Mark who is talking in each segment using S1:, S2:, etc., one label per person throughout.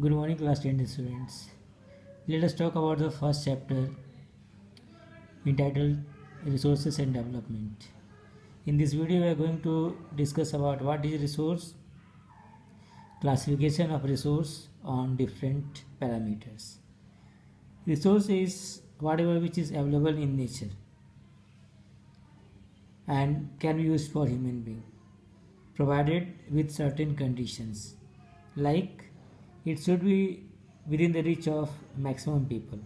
S1: Good morning, class 10 students. Let us talk about the first chapter entitled Resources and Development. In this video, we are going to discuss about what is resource, classification of resource on different parameters. Resource is whatever which is available in nature and can be used for human being, provided with certain conditions, like it should be within the reach of maximum people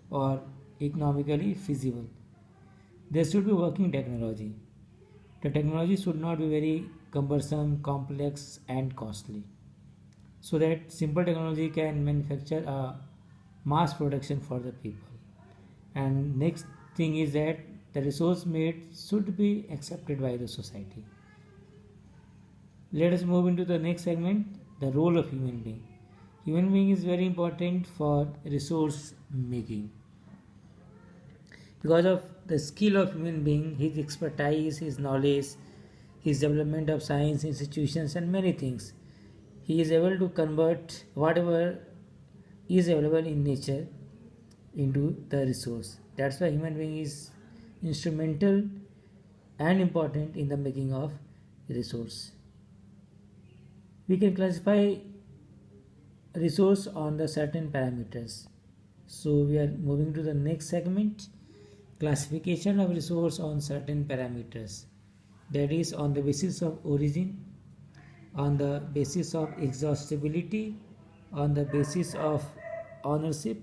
S1: or economically feasible. There should be working technology. The technology should not be very cumbersome, complex, and costly, so that simple technology can manufacture a mass production for the people. And next thing is that the resource made should be accepted by the society. Let us move into the next segment, the role of human being. Human being is very important for resource making because of the skill of human being, his expertise, his knowledge, his development of science institutions and many things. He is able to convert whatever is available in nature into the resource. That's why human being is instrumental and important in the making of resource. We can classify resource on the certain parameters. So we are moving to the next segment, classification of resource on certain parameters, that is on the basis of origin, on the basis of exhaustibility, on the basis of ownership,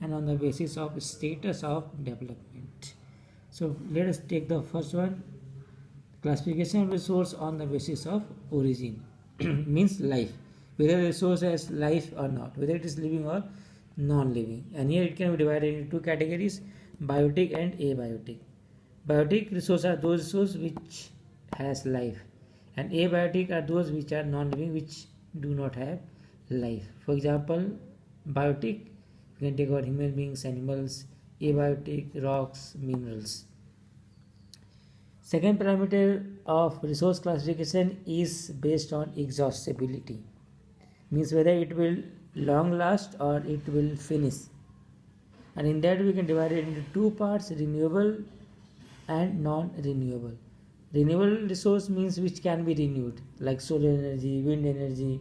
S1: and on the basis of status of development. So let us take the first one, classification of resource on the basis of origin. Means life, whether the resource has life or not, whether it is living or non-living. And here it can be divided into two categories, biotic and abiotic. Biotic resources are those resources which has life, and abiotic are those which are non-living, which do not have life. For example, biotic, you can take about human beings, animals; abiotic, rocks, minerals. Second parameter of resource classification is based on exhaustibility, means whether it will long last or it will finish. And in that we can divide it into two parts, renewable and non-renewable. Renewable resource means which can be renewed, like solar energy, wind energy,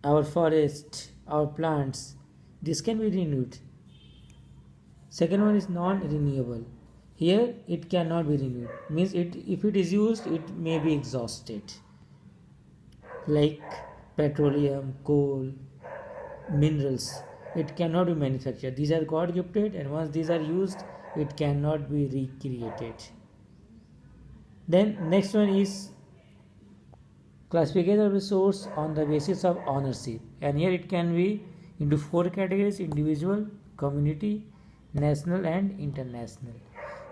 S1: our forest, our plants. This can be renewed. Second one is non-renewable. Here it cannot be renewed, means if it is used it may be exhausted, like petroleum, coal, minerals. It cannot be manufactured. These are God gifted, and once these are used it cannot be recreated. Then next one is classification of resource on the basis of ownership, and here it can be into four categories: individual, community, national and international.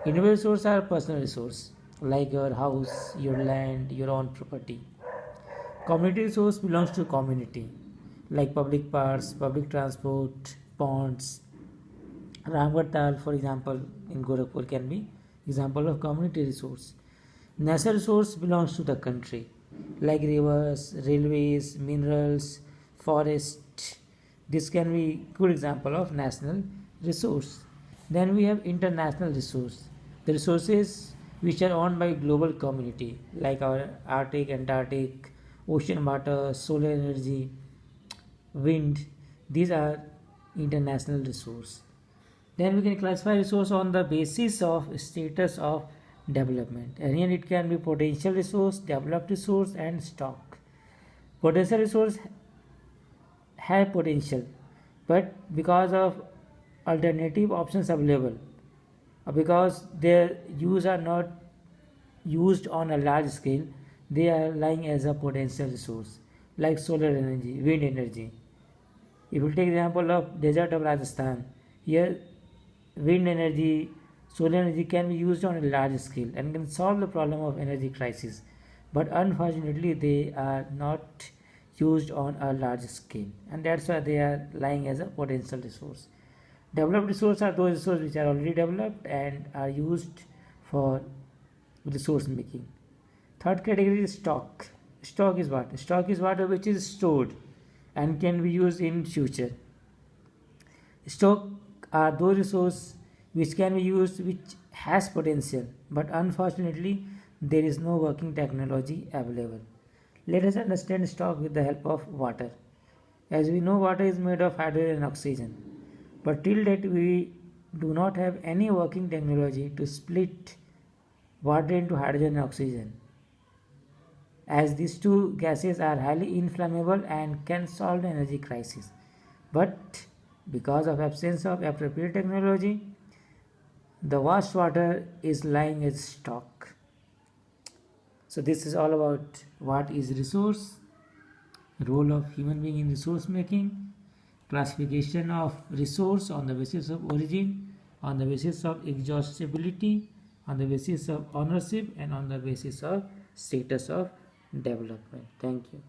S1: Individual resources are personal resource, like your house, your land, your own property. Community resource belongs to community, like public parks, public transport, ponds. Ramgarh Tal, for example, in Gorakhpur can be example of community resource. National resource belongs to the country, like rivers, railways, minerals, forest. This can be good example of national resource. Then we have international resource, the resources which are owned by global community, like our Arctic, Antarctic, ocean water, solar energy, wind. These are international resource. Then we can classify resource on the basis of status of development, and here it can be potential resource, developed resource and stock. Potential resource have potential, but because of alternative options available, because their use are not used on a large scale, they are lying as a potential resource, like solar energy, wind energy. If you take the example of desert of Rajasthan, here wind energy, solar energy can be used on a large scale and can solve the problem of energy crisis, but unfortunately they are not used on a large scale, and that's why they are lying as a potential resource. Developed resources are those resources which are already developed and are used for resource making. Third category is stock. Stock is what? Stock is water which is stored. and can be used in future. Stock are those resources which can be used, which has potential, but unfortunately there is no working technology available. Let us understand stock with the help of water. As we know, water is made of hydrogen and oxygen, but till date we do not have any working technology to split water into hydrogen and oxygen, as these two gases are highly inflammable and can solve the energy crisis. But because of absence of appropriate technology, the vast water is lying as stock. So this is all about what is resource, role of human being in resource making, classification of resource on the basis of origin, on the basis of exhaustibility, on the basis of ownership, and on the basis of status of development. Thank you.